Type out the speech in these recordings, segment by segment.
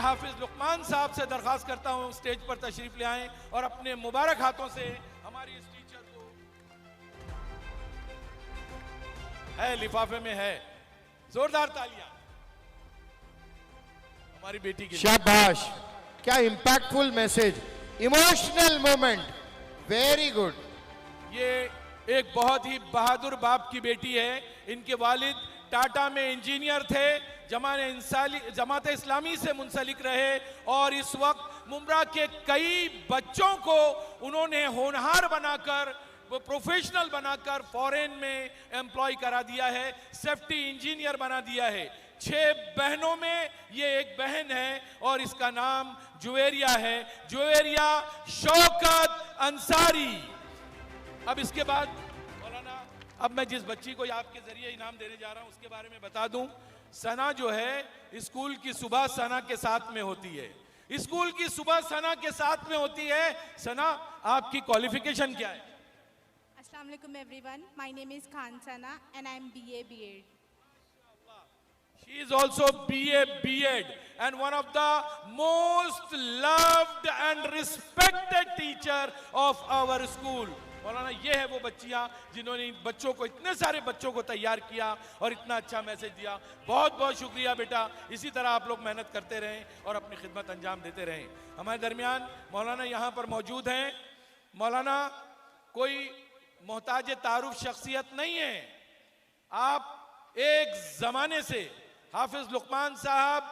हाफिज लुकमान साहब से दरखास्त करता हूं स्टेज पर तशरीफ ले आएं और अपने मुबारक हाथों से हमारी इस टीचर को, है लिफाफे में है, जोरदार तालियां हमारी बेटी की। शाबाश, क्या impactful message, emotional moment, very good. ये एक बहुत ही बहादुर बाप की बेटी है। इनके वालिद टाटा में इंजीनियर थे, जमात इस्लामी से मुंसलिक रहे और इस वक्त मुमरा के कई बच्चों को उन्होंने होनहार बनाकर, वो प्रोफेशनल बनाकर फॉरेन में एम्प्लॉय करा दिया है, सेफ्टी इंजीनियर बना दिया है। 6 बहनों में ये एक बहन है और इसका नाम जुवेरिया है, जुवेरिया शौकत अंसारी। अब इसके बाद मौलाना, अब मैं जिस बच्ची को आपके जरिए इनाम देने जा रहा हूं उसके बारे में बता दूं। सना जो है स्कूल की सुबह सना के साथ में होती है, स्कूल की सुबह सना के साथ में होती है। सना, आपकी क्वालिफिकेशन क्या है? Assalamu alaikum everyone. My name is Khan Sana and I am BA B.Ed. She is also BA B.Ed and one of the most loved and respected teacher of our school. मौलाना, ये है वो बच्चियां जिन्होंने इन बच्चों को, इतने सारे बच्चों को तैयार किया और इतना अच्छा मैसेज दिया। बहुत बहुत शुक्रिया बेटा, इसी तरह आप लोग मेहनत करते रहें और अपनी खिदमत अंजाम देते रहें। हमारे दरमियान मौलाना यहाँ पर मौजूद हैं। मौलाना कोई मोहताज तारुफ शख्सियत नहीं है। आप एक जमाने से हाफिज लुकमान साहब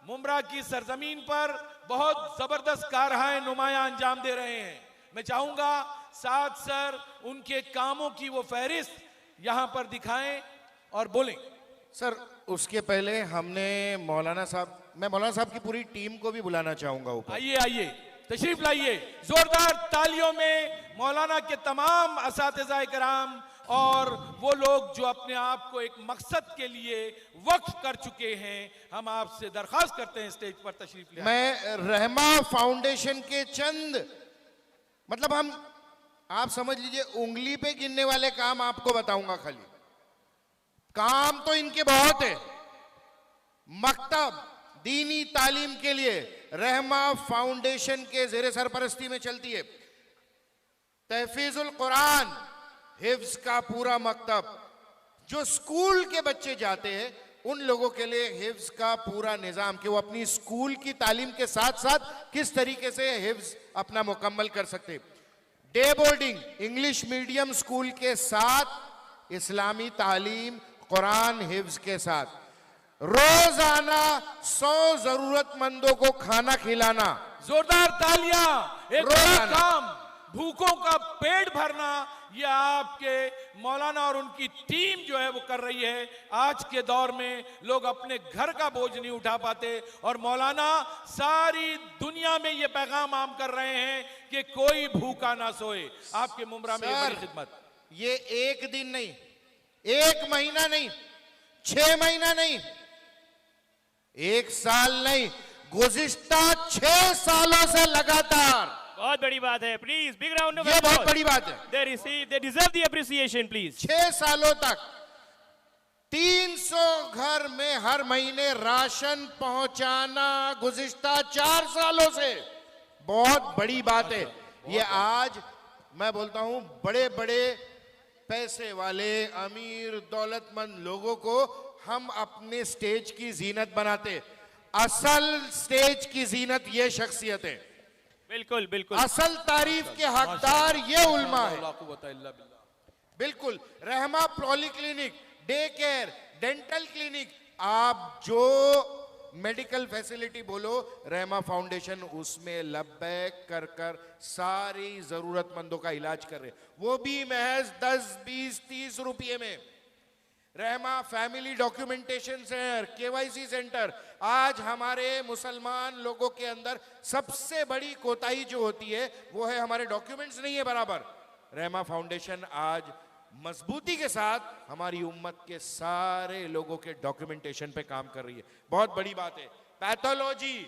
मुमरा की सरजमीन पर बहुत जबरदस्त कारहाय नुमाया अंजाम दे रहे हैं। मैं चाहूंगा साथ सर उनके कामों की वो फहरिस्त यहां पर दिखाएं और बोलें। सर, उसके पहले हमने मौलाना साहब, मैं मौलाना साहब की पूरी टीम को भी बुलाना चाहूंगा ऊपर। आइए आइए, तशरीफ लाइए। जोरदार तालियों में मौलाना के तमाम असातिज़ा कराम और वो लोग जो अपने आप को एक मकसद के लिए वक्फ कर चुके हैं, हम आपसे दरखास्त करते हैं स्टेज पर तशरीफ ले। मैं रहमा फाउंडेशन के चंद, मतलब हम, आप समझ लीजिए उंगली पे गिनने वाले काम आपको बताऊंगा। खाली काम तो इनके बहुत है। मकतब दीनी तालीम के लिए रहमा फाउंडेशन के जेर सरपरस्ती में चलती है। तहफीजुल कुरान, हिफ्ज का पूरा मकतब, जो स्कूल के बच्चे जाते हैं उन लोगों के लिए हिफ्ज का पूरा निजाम, कि वो अपनी स्कूल की तालीम के साथ साथ किस तरीके से हिफ्ज अपना मुकम्मल कर सकते। Day boarding, English medium school के साथ इस्लामी तालीम, कुरान हिफ्ज के साथ, रोजाना 100 जरूरतमंदों को खाना खिलाना। जोरदार तालियां। एक बड़ा काम, भूखों का पेट भरना, ये आपके मौलाना और उनकी टीम जो है वो कर रही है। आज के दौर में लोग अपने घर का बोझ नहीं उठा पाते और मौलाना सारी दुनिया में ये पैगाम आम कर रहे हैं कि कोई भूखा ना सोए। आपके मुमरा में ये बड़ी खिदमत। ये एक दिन नहीं, 1 महीना नहीं, 6 महीना नहीं, 1 साल नहीं, गुज़िश्ता 6 सालों से लगातार। बहुत बड़ी बात है। प्लीज बिग राउंड ऑफ ये बहुत बड़ी बात है। they deserve the appreciation please। 6 सालों तक 300 घर में हर महीने राशन पहुंचाना, गुज़िश्ता 4 सालों से, बहुत बड़ी बात है। ये आज मैं बोलता हूं, बड़े बड़े पैसे वाले अमीर दौलतमंद लोगों को हम अपने स्टेज की जीनत बनाते। असल स्टेज की जीनत ये शख्सियत है। बिल्कुल बिल्कुल, असल तारीफ के हकदार ये उल्मा है। बिल्कुल। Rahma polyclinic, day care, dental clinic, आप जो मेडिकल फैसिलिटी बोलो, रहमा फाउंडेशन उसमें लब्बैक कर कर सारी जरूरतमंदों का इलाज कर रहे, वो भी महज 10, 20, 30 रुपये में। Rahma family documentation centre, KYC centre. आज हमारे मुसलमान लोगों के अंदर सबसे बड़ी कोताही जो होती है वो है हमारे डॉक्यूमेंट्स नहीं है बराबर। रहमा फाउंडेशन आज मजबूती के साथ हमारी उम्मत के सारे लोगों के डॉक्यूमेंटेशन पे काम कर रही है। बहुत बड़ी बात है। पैथोलॉजी,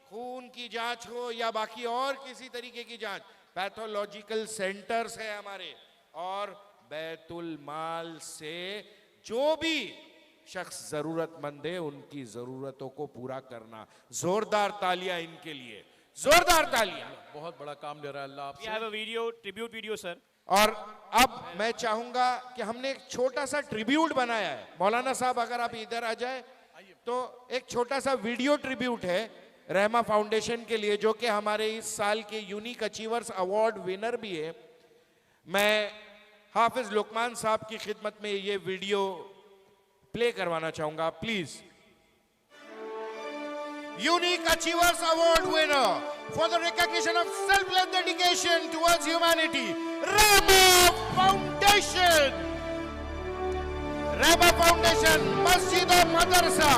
खून की जांच हो या बाकी और किसी तरीके की जांच, पैथोलॉजिकल सेंटर्स है हमारे। और बैतुल माल से जो भी शख्स जरूरतमंद है उनकी जरूरतों को पूरा करना। जोरदार तालियां इनके लिए, जोरदार तालियां। बहुत बड़ा काम ले रहा है अल्लाह We have आपसे। a video, tribute video, sir. और अब मैं चाहूंगा कि हमने एक छोटा सा ट्रिब्यूट बनाया है। मौलाना साहब अगर आप इधर आ जाए तो एक छोटा सा वीडियो ट्रिब्यूट है रहमा फाउंडेशन के लिए, जो कि हमारे इस साल के यूनिक अचीवर्स अवार्ड विनर भी है। मैं हाफिज लुकमान साहब की खिदमत में ये वीडियो प्ले करवाना चाहूंगा, please. Unique Achievers Award winner for the recognition of selfless dedication towards humanity, Rahma Foundation. Rahma Foundation, Masjid or Madrasa,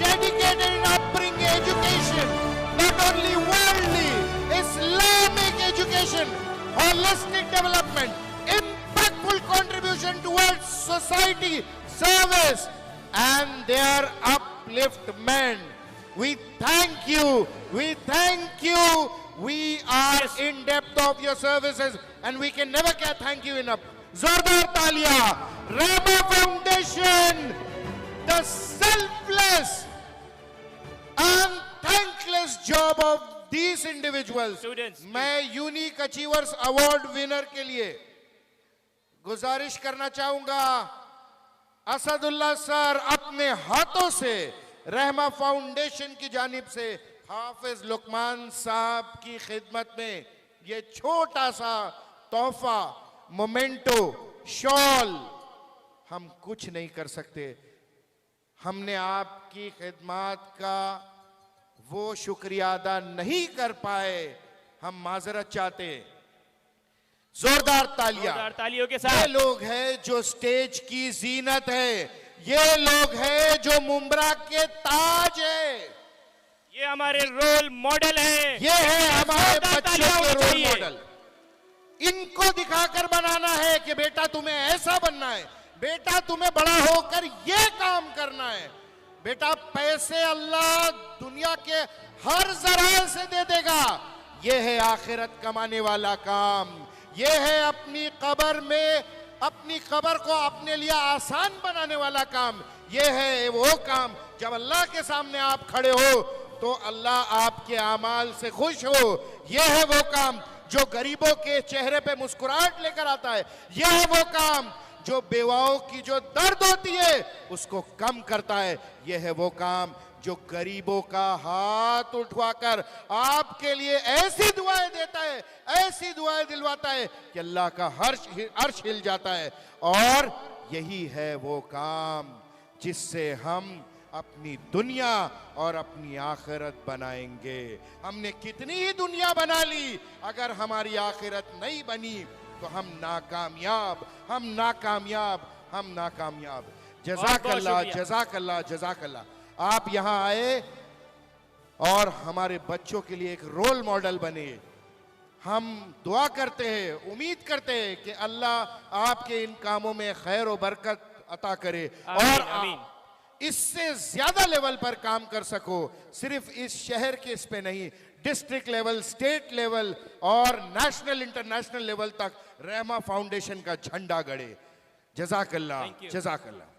dedicated in upbringing education, not only worldly, Islamic education, holistic development, impactful contribution towards society, service, and their upliftment. We thank you. We thank you. We are in depth of your services and we can never thank you enough. Zordar Talia, Rahma Foundation, the selfless and thankless job of these individuals. Students, मैं unique achievers award winner के लिए गुजारिश करना चाहूंगा, Asadullah sir अपने हाथों से रहमा foundation की जानिब से हाफिज लुकमान साहब की खिदमत में ये छोटा सा तोहफा, मोमेंटो, शॉल, हम कुछ नहीं कर सकते। हमने आपकी खिदमत का वो शुक्रिया अदा नहीं कर पाए, हम माजरत चाहते। जोरदार तालियां। जोरदार तालियों के ये साथ। लोग हैं जो स्टेज की जीनत है, ये लोग हैं जो मुंब्रा के ताज है, ये हमारे रोल मॉडल है। ये है हमारे जोरदार बच्चों तालियां के होनी रोल चाहिए। मॉडल। इनको दिखाकर बनाना है कि बेटा तुम्हें ऐसा बनना है, बेटा तुम्हें बड़ा होकर ये काम करना है। बेटा पैसे अल्लाह दुनिया के हर जरा से दे देगा, ये है आखिरत कमाने वाला काम, ये है अपनी कब्र में अपनी कब्र को अपने लिए आसान बनाने वाला काम। ये है वो काम जब अल्लाह के सामने आप खड़े हो तो अल्लाह आपके आमाल से खुश हो। ये है वो काम जो गरीबों के चेहरे पे मुस्कुराहट लेकर आता है। यह है वो काम जो बेवाओं की जो दर्द होती है उसको कम करता है। यह है वो काम जो गरीबों का हाथ उठवाकर आपके लिए ऐसी दुआएं देता है, ऐसी दुआएं दिलवाता है कि अल्लाह का अर्श हिल जाता है। और यही है वो काम जिससे हम अपनी दुनिया और अपनी आखिरत बनाएंगे। हमने कितनी ही दुनिया बना ली, अगर हमारी आखिरत नहीं बनी तो हम नाकामयाब, हम नाकामयाब, हम नाकामयाब। जज़ाकल्लाह, जज़ाकल्लाह, जज़ाकल्लाह। आप यहाँ आए और हमारे बच्चों के लिए एक रोल मॉडल बने। हम दुआ करते हैं, उम्मीद करते हैं कि अल्लाह आपके इन कामों में खैर और बरकत अता करे और आमीन। इससे ज्यादा लेवल पर काम कर सको। सिर्फ इस शहर के इस पे नहीं, डिस्ट्रिक्ट लेवल, स्टेट लेवल और नेशनल इंटरनेशनल लेवल तक रहमा फाउंडेशन का झंडा गड़े। जज़ाकल्लाह, जज़ाकल्लाह।